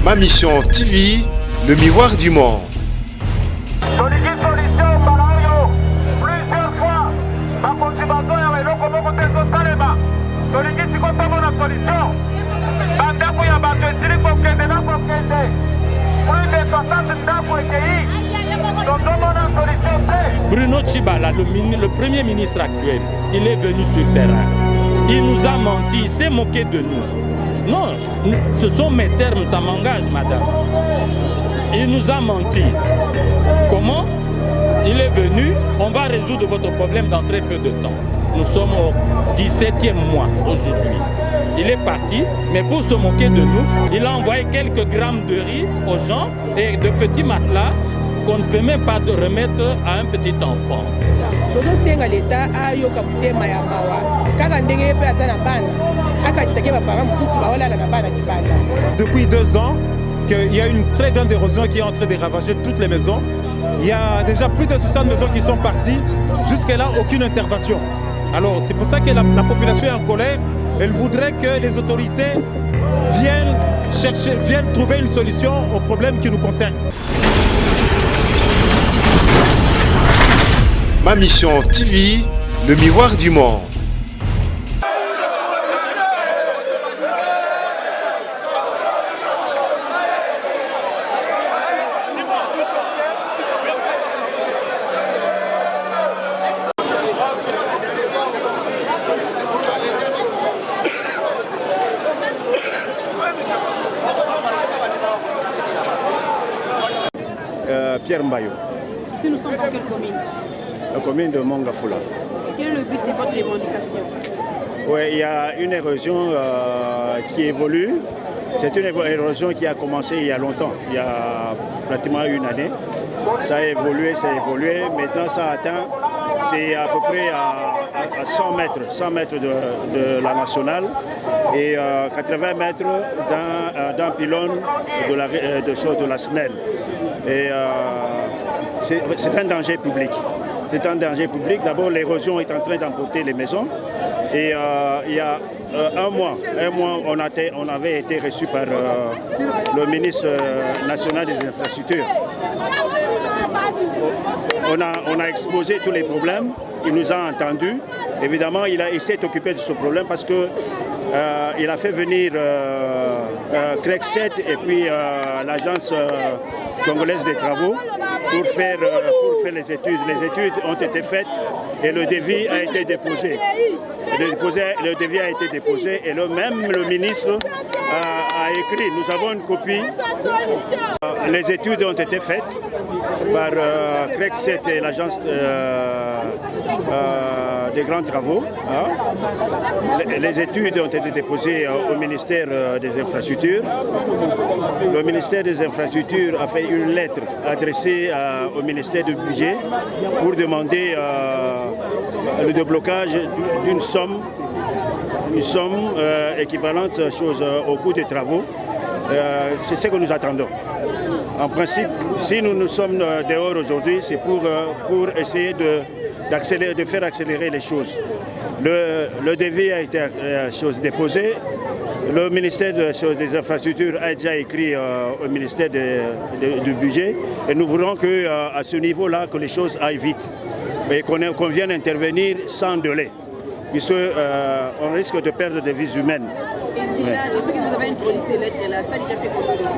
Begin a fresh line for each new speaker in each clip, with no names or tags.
Ma Mission TV, le miroir du monde.
Bruno Tshibala, le premier ministre actuel, il est venu sur le terrain. Il nous a menti, il s'est moqué de nous. Non, ce sont mes termes, ça m'engage, madame. Il nous a menti. Comment? Il est venu, on va résoudre votre problème dans très peu de temps. Nous sommes au 17e mois aujourd'hui. Il est parti, mais pour se moquer de nous, il a envoyé quelques grammes de riz aux gens et de petits matelas qu'on ne peut même pas remettre à un petit enfant.
Depuis 2 ans, qu'il y a une très grande érosion qui est en train de ravager toutes les maisons. Il y a déjà plus de 60 maisons qui sont parties. Jusqu'à-là, aucune intervention. Alors c'est pour ça que la population est en colère. Elle voudrait que les autorités viennent trouver une solution aux problèmes qui nous concernent.
Ma Mission TV, le miroir du monde.
Pierre Mbayo.
Si nous sommes dans quelle commune?
La commune de Mongafula.
Quel est le but de votre revendication?
Oui, il y a une érosion qui évolue. C'est une érosion qui a commencé il y a longtemps, il y a pratiquement une année. Ça a évolué, Maintenant, ça atteint, c'est à peu près à 100 mètres de la nationale et 80 mètres d'un pylône de la SNEL. Et c'est un danger public. C'est un danger public. D'abord, l'érosion est en train d'emporter les maisons. Et il y a un mois, on avait été reçu par le ministre national des infrastructures. On a exposé tous les problèmes. Il nous a entendus. Évidemment, il s'est occupé de ce problème parce que il a fait venir CREC7 et puis l'agence congolaise des travaux pour faire les études. Les études ont été faites et le devis a été déposé. Le devis a été déposé et même le ministre a écrit. Nous avons une copie. Les études ont été faites par CREC7 et l'agence des grands travaux. Les études ont été déposées au ministère des Infrastructures. Le ministère des Infrastructures a fait une lettre adressée au ministère du Budget pour demander le déblocage d'une somme, équivalente au coût des travaux. C'est ce que nous attendons. En principe, si nous sommes dehors aujourd'hui, c'est pour essayer de faire accélérer les choses. Le devis a été déposé. Le ministère des Infrastructures a déjà écrit au ministère du Budget et nous voulons qu'à ce niveau-là, que les choses aillent vite et qu'on vienne intervenir sans délai, puisqu'on risque de perdre des vies humaines.
Et si là, depuis que vous avez introduit ces lettres-là, ça a déjà fait combien de temps?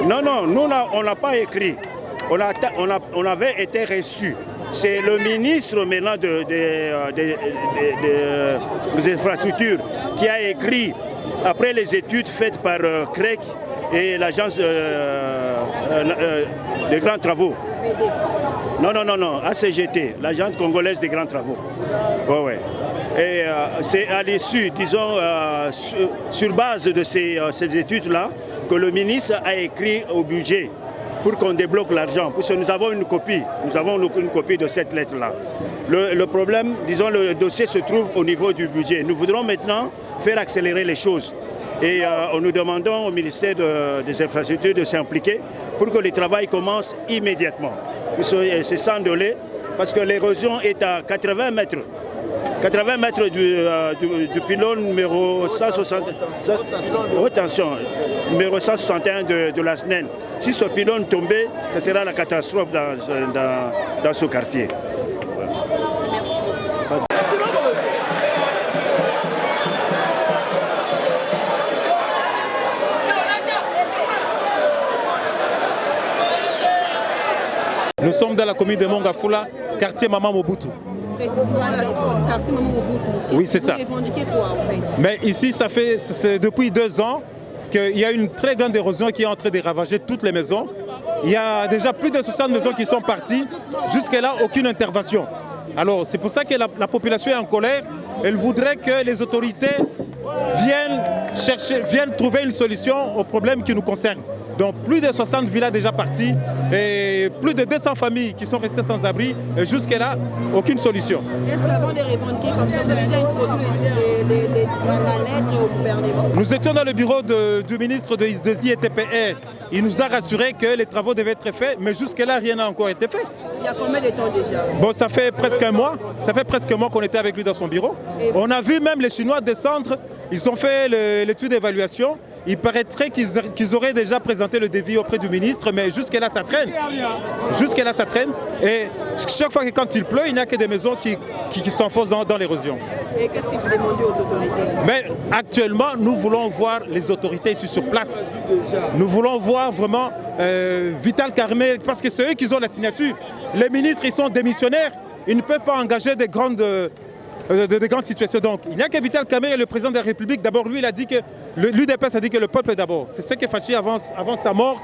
Non, nous, on n'a pas écrit. On avait été reçus. C'est le ministre maintenant des infrastructures qui a écrit, après les études faites par CREC et l'agence des grands travaux. Non, ACGT, l'agence congolaise des grands travaux. Ouais. Et c'est à l'issue, disons, sur base de ces études-là, que le ministre a écrit au budget pour qu'on débloque l'argent, parce que nous avons une copie de cette lettre-là. Le problème, disons, le dossier se trouve au niveau du budget. Nous voudrons maintenant faire accélérer les choses. Et nous demandons au ministère des Infrastructures de s'impliquer pour que le travail commence immédiatement. C'est sans délai, parce que l'érosion est à 80 mètres 80 mètres du pylône numéro 160, haute tension, numéro 161 de la SNEN. Si ce pylône tombait, ce sera la catastrophe dans ce quartier.
Nous sommes dans la commune de Mongafula, quartier Maman Mobutu.
Quartier Maman Mobutu.
Oui, c'est ça.
Vous revendiquez quoi en fait?
Mais ici, c'est depuis 2 ans qu'il y a une très grande érosion qui est en train de ravager toutes les maisons. Il y a déjà plus de 60 maisons qui sont parties. Jusque-là, aucune intervention. Alors, c'est pour ça que la population est en colère. Elle voudrait que les autorités viennent trouver une solution aux problèmes qui nous concernent. Donc plus de 60 villas déjà parties et plus de 200 familles qui sont restées sans abri. Et jusque-là, aucune solution.
Est-ce qu'avant de revendiquer comme ça, vous avez déjà introduit la lettre au gouvernement?
Nous étions dans le bureau du ministre de IETPR. Il nous a rassuré que les travaux devaient être faits, mais jusque-là, rien n'a encore été fait.
Il y a combien de temps déjà?
Bon, ça fait presque un mois. Ça fait presque un mois qu'on était avec lui dans son bureau. On a vu même les Chinois descendre. Ils ont fait l'étude d'évaluation. Il paraîtrait qu'ils auraient déjà présenté le devis auprès du ministre, mais jusque-là, ça traîne. Jusque-là, ça traîne. Et chaque fois que quand il pleut, il n'y a que des maisons qui s'enfoncent dans l'érosion.
Et qu'est-ce que vous demandez aux autorités?
Mais actuellement, nous voulons voir les autorités ici sur place. Nous voulons voir vraiment Vital Kamerhe, parce que c'est eux qui ont la signature. Les ministres, ils sont démissionnaires. Ils ne peuvent pas engager de grandes situations. Donc, il n'y a que Vital Kamerhe, le président de la République. D'abord, lui, il a dit que l'UDPS a dit que le peuple est d'abord. C'est ce que Fachi, avant sa mort,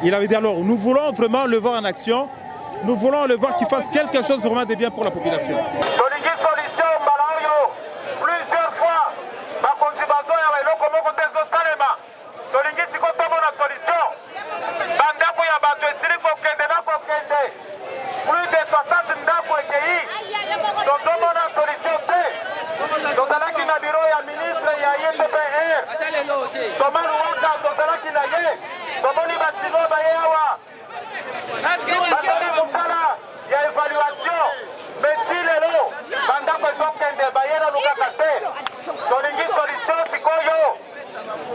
il avait dit. Alors, nous voulons vraiment le voir en action. Nous voulons le voir qu'il fasse quelque chose vraiment de bien pour la population.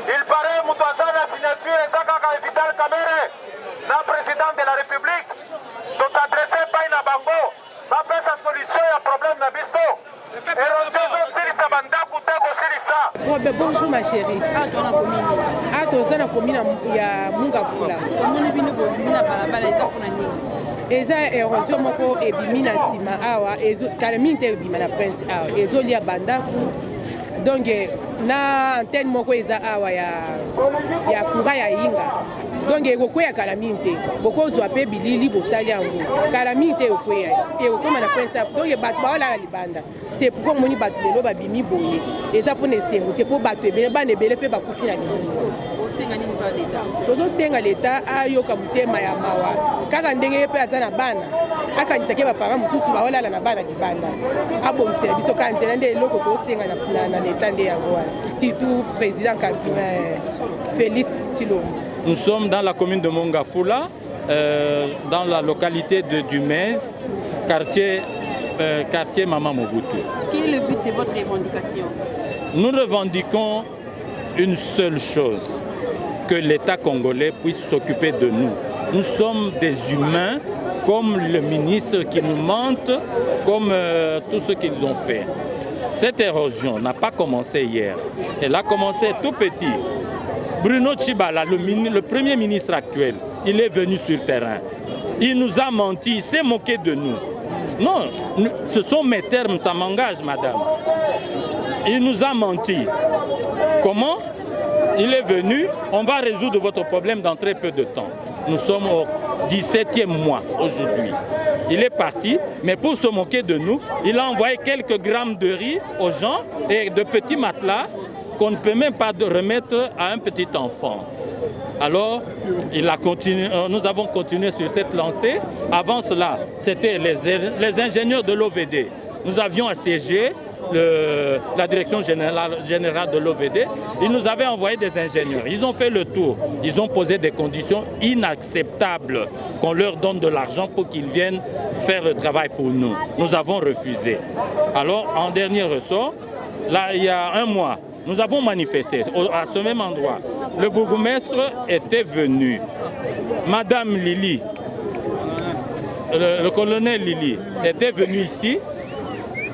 Il paraît que la signature est Vital Kamerhe, le président de la République. Donc adressé par une bango, ma sa solution à problème na biso.
Bonjour ma chérie. Dans la commune ya Mongafula. Eza érosion moko ebimi na nsima awa kalamini te ebima na prince awa ezolia bandaku. Donc na antenne moko eza awa ya courant ya inga. Donc ekokwea kalamini te bokozwa pe bilili botali yango kalamini te ekokoma na prince awa. Donc bato baolala libanda. C'est pourquoi moni bato lelo babimi boye eza mpona esengo te mpo bato ebele bana ebele mpe bakufi na libanda. Tozosenga leta ayoka motema ya mawa kaka ndenge ye mpe aza na bana akanisaki baparent mosusu baolala na bana libanda abongisela biso kaka nzela nde eloko tozosenga na leta nde yango wana surtout président Félix Tshilombo.
Nous sommes dans la commune de Mongafula, dans la localité de Dumez, quartier Maman Mobutu.
Quel est le but de votre revendication?
Nous revendiquons une seule chose, que l'État congolais puisse s'occuper de nous. Nous sommes des humains, comme le ministre qui nous mente, comme tout ce qu'ils ont fait. Cette érosion n'a pas commencé hier, elle a commencé tout petit. Bruno Tshibala, le premier ministre actuel, il est venu sur terrain. Il nous a menti, il s'est moqué de nous. Non, ce sont mes termes, ça m'engage, madame. Il nous a menti. Comment? Il est venu, on va résoudre votre problème dans très peu de temps. Nous sommes au 17e mois aujourd'hui. Il est parti, mais pour se moquer de nous, il a envoyé quelques grammes de riz aux gens et de petits matelas qu'on ne peut même pas remettre à un petit enfant. Alors, nous avons continué sur cette lancée. Avant cela, c'était les ingénieurs de l'OVD. Nous avions assiégé la direction générale de l'OVD, ils nous avaient envoyé des ingénieurs. Ils ont fait le tour. Ils ont posé des conditions inacceptables qu'on leur donne de l'argent pour qu'ils viennent faire le travail pour nous. Nous avons refusé. Alors, en dernier ressort, là, il y a un mois, nous avons manifesté à ce même endroit. Le bourgmestre était venu. Madame Lili, le colonel Lili était venu ici.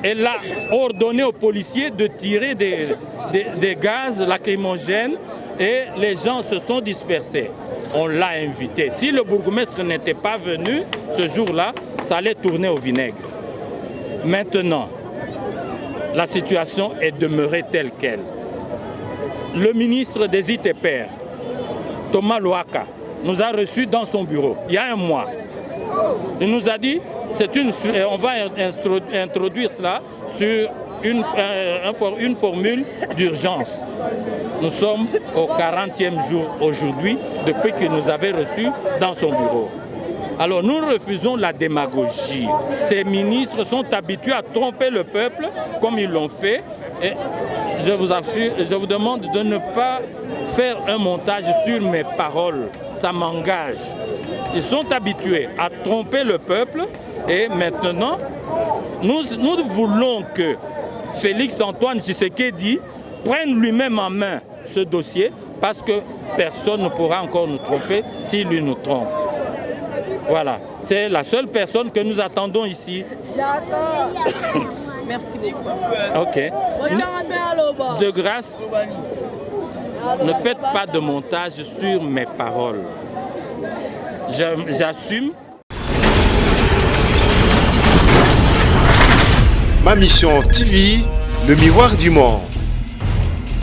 Elle a ordonné aux policiers de tirer des gaz lacrymogènes et les gens se sont dispersés. On l'a invité. Si le bourgmestre n'était pas venu ce jour-là, ça allait tourner au vinaigre. Maintenant, la situation est demeurée telle qu'elle. Le ministre des ITPR, Thomas Louaka, nous a reçus dans son bureau il y a un mois. Il nous a dit, on va introduire cela sur une formule d'urgence. Nous sommes au 40e jour aujourd'hui depuis qu'il nous avait reçus dans son bureau. Alors nous refusons la démagogie. Ces ministres sont habitués à tromper le peuple comme ils l'ont fait. Et je vous assure, je vous demande de ne pas faire un montage sur mes paroles. Ça m'engage. Ils sont habitués à tromper le peuple et maintenant, nous voulons que Félix-Antoine Tshisekedi prenne lui-même en main ce dossier parce que personne ne pourra encore nous tromper s'il lui nous trompe. Voilà, c'est la seule personne que nous attendons ici.
Merci beaucoup.
Ok. De grâce, ne faites pas de montage sur mes paroles. J'assume.
Ma mission TV, le miroir du monde.